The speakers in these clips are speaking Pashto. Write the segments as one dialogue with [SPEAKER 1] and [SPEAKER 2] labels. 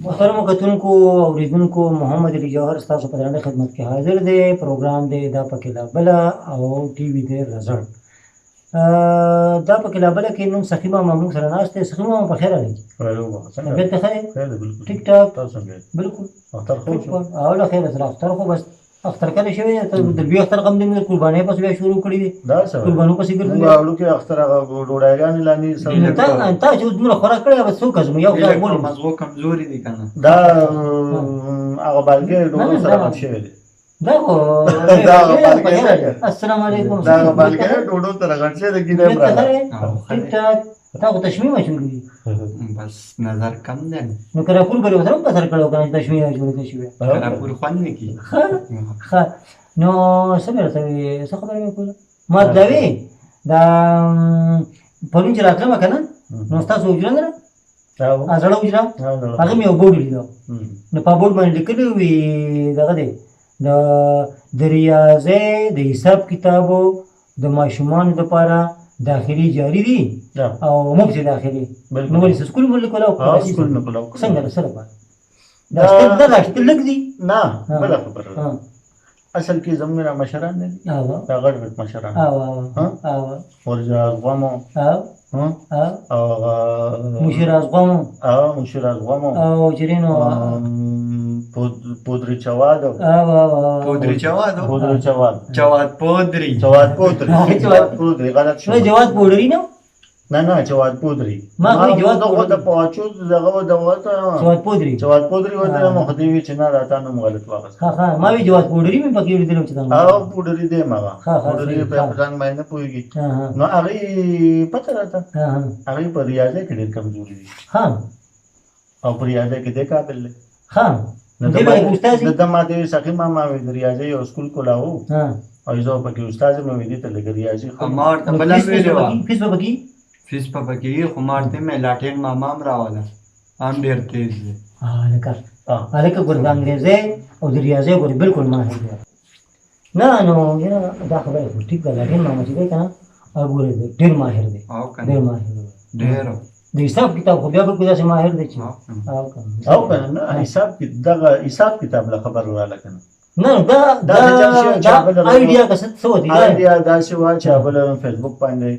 [SPEAKER 1] محترمو کتونکو اوریدونکو محمد علي جوهر ستاسو په درنه خدمت کې حاضر دی. پروګرام دی دا پکې لا بله او ټي وي دی رزړ. دا پکې لا بله کې نوم سخي ماما موږ سره ناست دی. سخي ماما په خیر راغلی. طبیعت ته ښه دی؟ ټیک ټاک بلکل. او له خیره سره اختر خو بس اختر کله شوی دی؟ د لوی اختر غم دی مې قربانۍ پس بیا شروع کړي دي. قربانو پسې ګرځېدلی.
[SPEAKER 2] لوکې اختر هغه ډوډۍ لاندې
[SPEAKER 1] تا چې دومره خوراک کړی به څوک زموږ یو ځای بولې
[SPEAKER 3] مغزو کمزوري دي که نه
[SPEAKER 2] دا هغه بالګې ډوډۍ سره غم شوی دی.
[SPEAKER 1] دا خو السلام علیکم
[SPEAKER 2] دا هغه بالګې ډوډۍ سره غم شوی دی. ګیدې
[SPEAKER 1] ټیک ټاک. تا خو تشمیه اچولي دي
[SPEAKER 3] بس نظر کم دی
[SPEAKER 1] نو که راپور به یې ورسره هم په سر کړی و که نه چې تشمیه اچولې شوې
[SPEAKER 3] راپور خوند نه کي
[SPEAKER 1] ښه نو څه مې راته وې څه خبره مې کوله ما ته دا وې دا پرون چې راتلمه که نه نو ستاسو حجره نه ده زړه حجره هغه مې یو بورډ لیدو نو په بورډ باندې لیکلي وي دغه دی د ریاضۍ د حساب کتابو د ماشومانو دپاره داخلي جاري دي او مفت داخلي نو ولې سکول مو لیکلو څنګه د څه لپاره دا اخیستل لږ دي
[SPEAKER 2] نه بله خبره اصل کې زموږ مشران نه دي دا غټ غټ مشران ورجه ازغوامو او
[SPEAKER 1] مشیر ازغوامو او چرینو
[SPEAKER 2] پودری چوادو غلط شو
[SPEAKER 1] جواد پودری نه
[SPEAKER 2] نه جواد پودری
[SPEAKER 1] ما جواد
[SPEAKER 2] د پوهچو دغه وته جواد پودری وته مخدیوی چې نه راته نو غلط واغس
[SPEAKER 1] ها ما وی جواد پودری مې پکې لیدل چې دا
[SPEAKER 2] او پودری دی ما پودری په ځان باندې پويږي نو هغه پته راته هغه په ریاضه کې ډېر کمزوري دي او په ریاضه کې د قابل د ماده سخی ماما وی د ریاضه یو سکول کولاو او زه پکې استاد مې وی دي ته لګ ریاضي
[SPEAKER 3] خو مار ته بل ویلو
[SPEAKER 1] فیس په
[SPEAKER 3] پکې خو مارته مې لاټین ماما هم راواله هم ډېر تیز دی
[SPEAKER 1] لکه ګور د انګریزۍ او د ریاضۍ ګورې بلکل ماهر دی نه نو دا خبره خو ټیک ده لاټین ماما چې دی که نه ګورې ډېر ماهر دی ډېر ماهر دی
[SPEAKER 3] ډېر
[SPEAKER 1] د حساب کتاب خو بیا بلکل داسې ماهر دی چې
[SPEAKER 2] او که نه دغه حساب کتاب له خبر راله که نه
[SPEAKER 1] نه دا آیډیا که څه وتی
[SPEAKER 2] آیډیا داسې وه چې بل فیسبوک باندې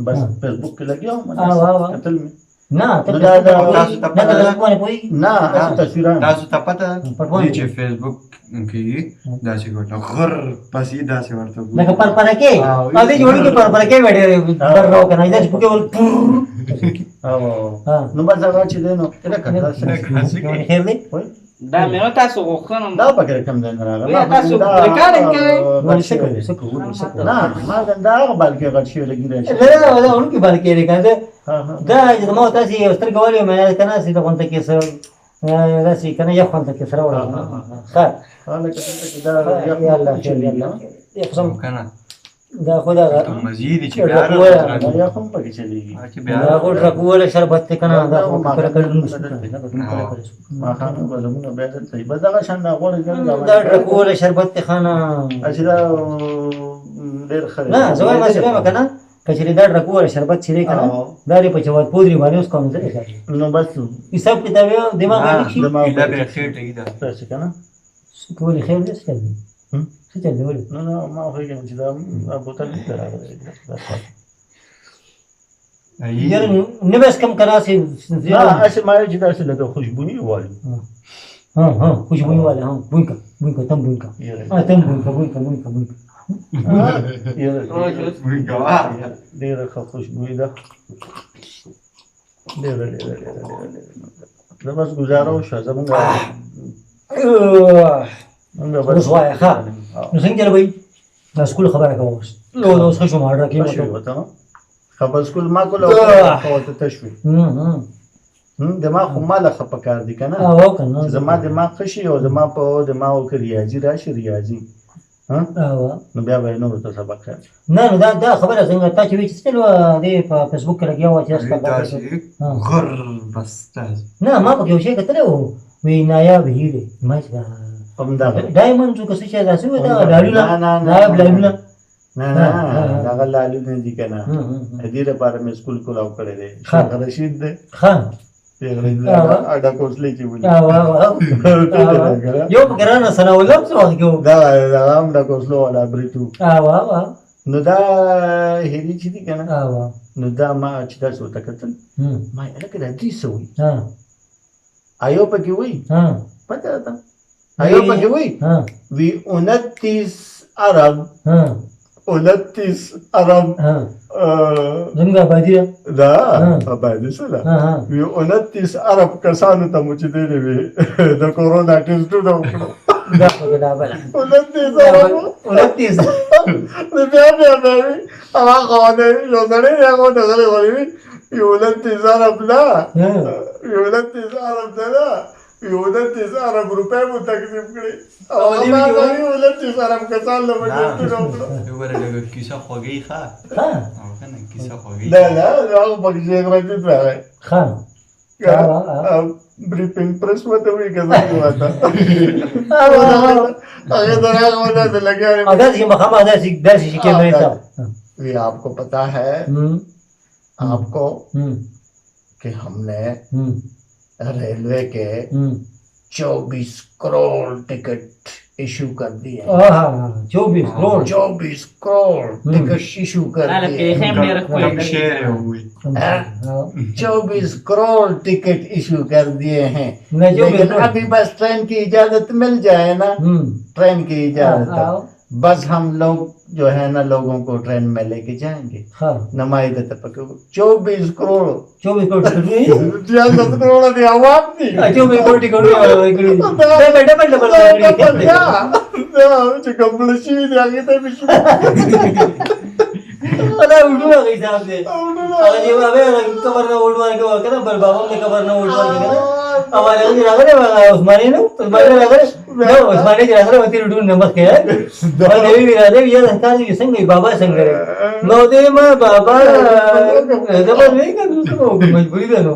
[SPEAKER 2] بس فیسبوک کې لګیا وم کتل مې
[SPEAKER 1] نه
[SPEAKER 3] تاسو ته پته دی چې فیسبوک کې داسې ګوټه غر پسې داسې ورته
[SPEAKER 1] لکه پرپرکې دې جوړي کې پرپرکې وړې درو کنه دا چې پکې ول
[SPEAKER 2] نو بس هغه چې دی نو
[SPEAKER 1] خیر دی
[SPEAKER 4] دا مې تاسو غوښتنه
[SPEAKER 2] دا پکې رقم دی نه راغلی
[SPEAKER 4] تاسو ریکارډینګ کوئ
[SPEAKER 2] نه ما دا هغه بلکې غټ شوی لګي راشي
[SPEAKER 1] دا اونکي بلکې ریکارډ دا چې ما تاسو یو سترګې ولې مې کنه سي ته غونډه کې سره داسې کنه یو غونډه کې سره وړم ښه
[SPEAKER 2] دا
[SPEAKER 1] یا الله یا قسم
[SPEAKER 3] کنه
[SPEAKER 1] دا خدا
[SPEAKER 3] مزید چې بیا
[SPEAKER 2] یا کوم پکې چلیږي
[SPEAKER 1] دا خو رکوله شربت کنه دا خو کړه
[SPEAKER 2] ما خانو بلمونه بیا ځي بس دا شان دا غوړ
[SPEAKER 1] دا رکوله شربت خانه
[SPEAKER 2] اجدا ډېر خره
[SPEAKER 1] نه زما ما څه کنه کچری دا رکوله شربت چیرې کنه دا لري په جواد پودری باندې اوس کوم ځای
[SPEAKER 2] نو بس
[SPEAKER 1] حساب کتاب دماغ باندې شي
[SPEAKER 3] دماغ به خېټه کیدا
[SPEAKER 2] څه کنه
[SPEAKER 1] ټول خیر دې څه کوي څه چل دی
[SPEAKER 2] نو ما خو یې چې دا بوتل دې راغلی
[SPEAKER 1] یار نه بس کم کرا سي
[SPEAKER 2] نه اشه ما چې دا څه لګه خوشبوئی والی
[SPEAKER 1] خوشبوئی والی بوینکا تم بوینکا تم بوینکا
[SPEAKER 2] ډېره ښه خوشبوئی ده ډېره دا بس ګزاره وشوه زمونږ
[SPEAKER 1] اوس وایه ښه نو څنګه چلوئ دا سکول خبره کوه اوس اوس ښه شوم اډر کې
[SPEAKER 2] خبر سکول ما کوله ورته تشوي دماغ خو ماله ښه پکار دي که نه زما دماغ ښه شي او زما په دماغ کې ریاضي راشي ریاضي نو بیا به یې نورو ته سبق ښایي
[SPEAKER 1] نه نو دا خبره څنګه تا چې وایي چې څه چل دې په فیسبوک کې لګیا وه چې
[SPEAKER 3] غر بس
[SPEAKER 1] نه ما پکې یو شی کتلی و وایي نایاب هیرې ما چې ډایمنډ که څه شی داسې وایي دا ډالونه نایاب ډالونه
[SPEAKER 2] نه دغه لالونه دي که نه دې لپاره مې سکول کولاو کړی دی شیخ رشید دی پیغلې اډه کوسلې چې ولي
[SPEAKER 1] یو پکې رانه سناولم څه وخت کې و
[SPEAKER 2] دا هم ډه کوسلو والا بریتو نو دا هېري چې دي که نه نو دا ما چې داسې ورته کتل ما هلکه دا دوی څه وایي ایو پکې وایي پته راته ایو پکې وایي وی 29 عرب 29 عرب
[SPEAKER 1] زموږ آبادي
[SPEAKER 2] دا آبادي څه ده وی 29 عرب کسانو ته مو چې دی وي د کورونا ټسټونه وکړو
[SPEAKER 1] دا پکې دا بله
[SPEAKER 2] 29 عرب
[SPEAKER 1] 29
[SPEAKER 2] بیا وي هغه خواته یو سړی دی هغه ورته غلی غلی وي 29 عرب نه 29 عرب ده نه 29 عرب روپۍ مو تقسیم کړي او هغه 29 عرب کسان له مو ټسټونه وکړو
[SPEAKER 3] وګوره لږه کیسه خوږی ښه او که نه کیسه خوږی
[SPEAKER 2] نه نه هغه پکې شیخ رشید راغی
[SPEAKER 1] ښه
[SPEAKER 2] بریپینګ پریس ورته وایي که څنګه ورته هغې ته راغی وداسې لګیا
[SPEAKER 1] داسې مخامخ داسې شي کیمرې ته
[SPEAKER 2] وی آپ کو پتا ہے آپ کو کہ ہم نے ریلوے کے 24 کروڑ ٹکٹ ایشو کر دیے
[SPEAKER 1] 24 کروڑ
[SPEAKER 2] 24 کروڑ ٹکٹ ایشو کر دیے 24 کروڑ ٹکٹ ایشو کر دیے ہیں لیکن ابھی بس ٹرین کی اجازت مل جائے نا ٹرین کی اجازت بس ہم لوگ جو ہے نا لوگوں کو ٹرین میں لے کے جائیں گے نمائندہ تک 24 کروڑ
[SPEAKER 1] 24 کروڑ
[SPEAKER 2] 10 کروڑ دی عوام دی
[SPEAKER 1] 24 کروڑ ټیکټ
[SPEAKER 2] چې کمپلیټ شوي دي هغې ته مې شو
[SPEAKER 1] دا وډونه غي صاحب دې هغه چې هغه کبر نه وډوار کې وکړه بل بابا نه کبر نه وډوار کې کنه هغه هغه راغله عثماني نو عثماني راغله نو عثماني راغله وتی وډون نه مخ کې دا دی وی راځي یا څنګه څنګه بابا څنګه نو دې ما بابا زبر نه کړو مجبوری ده نو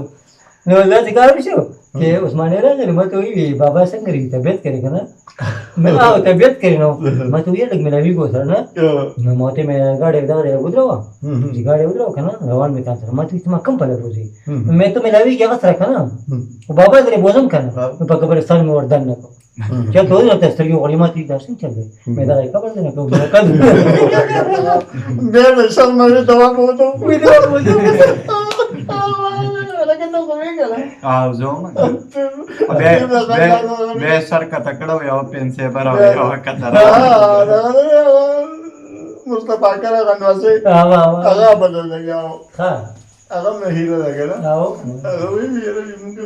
[SPEAKER 1] نو دا څنګه شو कि उस्माने राजा मैं तो ये बाबा से करी तबीयत करेगा ना मैं आओ तबीयत करी ना मैं तो ये लग मेरा भी को सर ना मैं मोते में गाड़ी उधरो जी गाड़ी उधरो का ना रवान में का सर मैं तो इतना कम पड़े रोजी मैं तो मेरा भी क्या कर रखा ना वो बाबा तेरे बोझम करना तो कब्रिस्तान में और दन ना को क्या तो ना तस्तर की गली माती दर्शन चल गए मैं दादा कबर देना को मैं कर
[SPEAKER 2] मैं शर्म में दवा को तो
[SPEAKER 3] او زوم به سر کته کړو یو پنسه براو یو کته
[SPEAKER 2] مصطفی کرا غنواسه هغه بدل لګاو هغه مې هیله لګا هغه وی موږ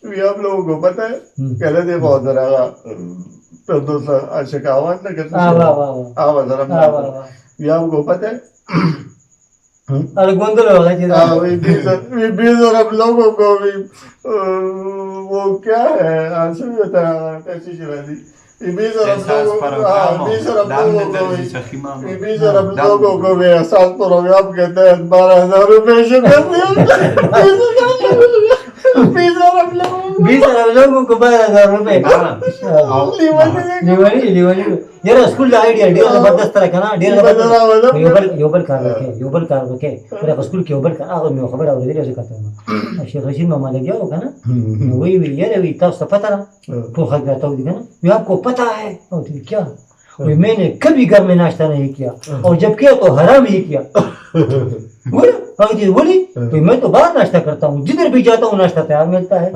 [SPEAKER 2] وی आप लोगों को पता है पहले देखो उधर आगा तो दूसरा अशकावन ना करते ये आपको पता है
[SPEAKER 1] अरे गोंदल होगा जी
[SPEAKER 2] वी 20 अरब लोगों को भी वो क्या है आंसर भी बता कैसी चला दी 20 अरब लोगों को भी एहसास प्रोग्राम के तहत 12,000 रुपए शुक्र 20 अरब
[SPEAKER 1] लोगों को 12,000 रुपए लिवाली यार स्कूल का आइडिया डेढ़ जबरदस्त तरह का ना डेढ़ योबल कार रखे पूरा स्कूल के योबल कार आगे मैं खबर आ रही है जैसे कहता हूं शेख रशीद मामा लग गया होगा ना वही यार वही तब से पता ना तो खा गया तो दिखा ना ये आपको पता है और क्या मैंने कभी घर में नाश्ता नहीं किया और जब किया तो हराम ही किया बोली तो मैं तो बाहर नाश्ता करता हूँ जिधर भी जाता हूँ नाश्ता तैयार मिलता है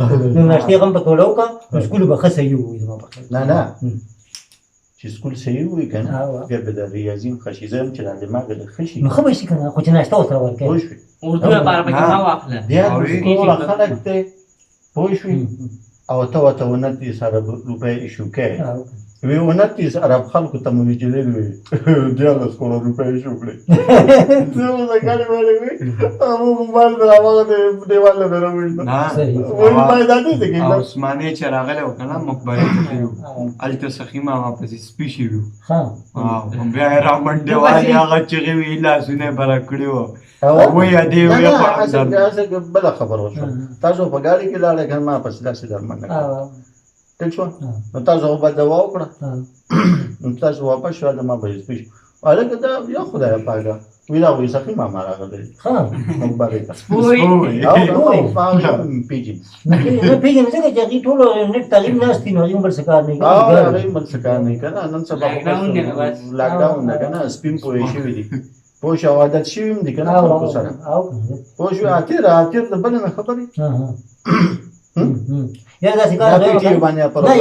[SPEAKER 1] नाश्ते कम पकौड़ों का स्कूल बखत सही हुई
[SPEAKER 2] ना چې سکول صحیح وي که نه بیا به د ریاضي خشي زه هم چې دا دماغ د خشي
[SPEAKER 1] نو ښه به شي که نه خو چې ناشته ورسره ورکوې
[SPEAKER 2] پوه شوې
[SPEAKER 4] اردو لپاره پکې ما واخله
[SPEAKER 2] بیا د سکول خلک دی پوه شوې او ته ورته 29 ارب روپۍ ایشو کوې وی 29 ارب خلکو ته مو وي چې دی وي 11 کروڑ روپۍ ایشو کړې زه اوس د ګاډي باندې وي هغه موبایل به راوغه د دیوال نه به راوویسته وایي باید دا دی چې
[SPEAKER 3] عثماني چې راغلی و که نه مقبرې ته تللي وو هلته سخي ماما پسې سپي شوي وو بیا یې رامنډې وهلې هغه چغې وې لاسونه یې بره کړي وو وایي ادې ویې
[SPEAKER 2] خوړل بله خبره وشوه تاسو په ګاډي کې لاړئ که ما پسې داسې درمنډه کړه ٹھیک شو نو تاسو خو به دوا وکړه نو تاسو واپس شو ما به سپي شو هلکه دا یا خدایه پاکه وی دا وایي سخي ماما راغلی
[SPEAKER 1] ها
[SPEAKER 2] مقبرې ته
[SPEAKER 4] سپوی.
[SPEAKER 2] او هغه پیژني
[SPEAKER 1] نه پیژنې ځکه چې هغوی ټول نټ تعلیم ناست دي نو هغوی هم بل څه کار نه
[SPEAKER 2] او
[SPEAKER 1] کوي
[SPEAKER 2] هغه یې بل څه کار نه که نه نن سبا خو
[SPEAKER 4] لاکډاون دی نو بس.
[SPEAKER 2] لاکډاون ده که نه سپین پوهې شوي دي پوه شو او عادت شوي هم دي که نه خلکو سره پوه شو اتیر د بلې نه خبرې
[SPEAKER 1] یاره داسې کار
[SPEAKER 2] دا
[SPEAKER 1] نه
[SPEAKER 2] پی ټي وي باندې
[SPEAKER 1] نه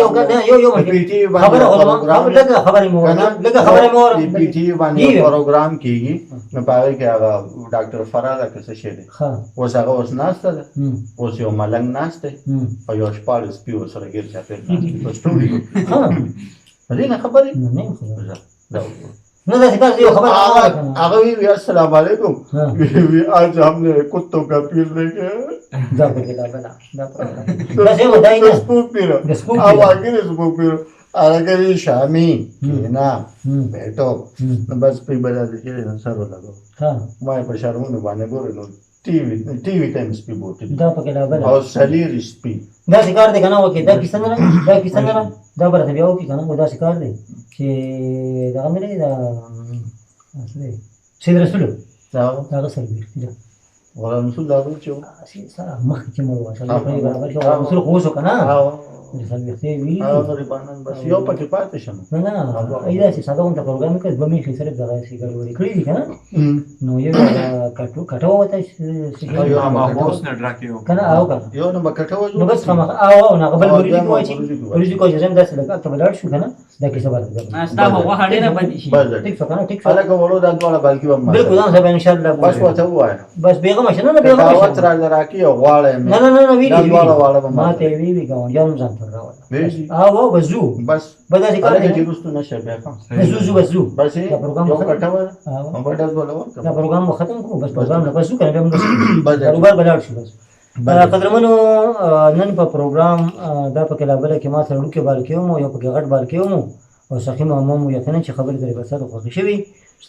[SPEAKER 1] یو
[SPEAKER 2] پی ټي وي
[SPEAKER 1] خبره
[SPEAKER 2] باندې
[SPEAKER 1] لږه خبرې مو لږه خبرې مو
[SPEAKER 2] پی ټي وي باندې پروګرام کیږي نو په هغې کې هغه ډاکټر فراده که څه شی دی اوس هغه اوس ناسته ده اوس یو ملنګ ناست دی او یو شپاړس سپي ورسره ګیر چاپېر ناست دي په سټوډیو کې دې نه خبرې
[SPEAKER 1] نه داسې کار یو خبره
[SPEAKER 2] هغه وی السلام علیکم وی آج ہم نے کتوں کا پیر لے کے
[SPEAKER 1] دا پکې دا بلا دا څه ودای نه
[SPEAKER 2] سپوک پیر او هغه سپوک پیر هغه شامی نه بیٹو بس په بل د کې سره لګو
[SPEAKER 1] ها
[SPEAKER 2] ما په شرمونه باندې ګورې نو ټي وي ټایم سپی بوت
[SPEAKER 1] دا پکې دا بلا
[SPEAKER 2] او سلیر سپی
[SPEAKER 1] دا کار دی کنه وکي دا کیسه نه دا برته بیا وکي کنه دا کار دی چې دا مې دا اصلي سید رسول دا سره دی
[SPEAKER 2] ولا رسول الله چې
[SPEAKER 1] سره مخ کې مو واشل په برابر شو رسول خو شو کنه سلوختي وی
[SPEAKER 2] او غریبانان بس یو پکې پاتې شم
[SPEAKER 1] نه ایدا چې ساده کوم پروګرام کې دوه میخي سره دغه شي ګړوري کړی دي کنه نو یو کټو وته
[SPEAKER 3] یو ما هوس نه ډراکیو
[SPEAKER 1] کنه او کنه
[SPEAKER 2] یو نو کټو
[SPEAKER 1] نو بس خامخ او نه قبل ورې کوی چې ورې کوی چې زم داسې لګا ته بلار شو کنه دا کې سبا
[SPEAKER 4] نه ستا هو هډې نه باندې شي
[SPEAKER 1] ټیک څه کنه ټیک
[SPEAKER 2] الګ ورو دا ډول بلکې و ما
[SPEAKER 1] بالکل دا سبا ان شاء الله
[SPEAKER 2] بس وته وای
[SPEAKER 1] بس بیغه مشه نه بیغه
[SPEAKER 2] دعوت را لراکی او غواړم
[SPEAKER 1] نه وی
[SPEAKER 2] دا دواړه واړه
[SPEAKER 1] ما ته وی ګاون جام ځان تر راوړل
[SPEAKER 2] وی
[SPEAKER 1] او بزو
[SPEAKER 2] بس
[SPEAKER 1] بداسې کار
[SPEAKER 2] هغه
[SPEAKER 1] دی
[SPEAKER 2] چې رستو نشه بیا کوم
[SPEAKER 1] بزو
[SPEAKER 2] بس
[SPEAKER 1] دا پروګرام
[SPEAKER 2] یو
[SPEAKER 1] ختم
[SPEAKER 2] کټو او بډا ډول
[SPEAKER 1] دا پروګرام ختم کو بس پروګرام نه بس کنه به موږ
[SPEAKER 2] بس
[SPEAKER 1] کاروبار بلار شو بس قدرمنو نن په پروګرام دا په کلابل کې ما سره ډوکې بار کېوم یو په غټ بار کېوم او سخی مامو یقینا چې خبرې درې بسره خوښ شوي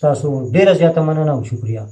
[SPEAKER 1] تاسو ډیره زیاته مننه او شکریا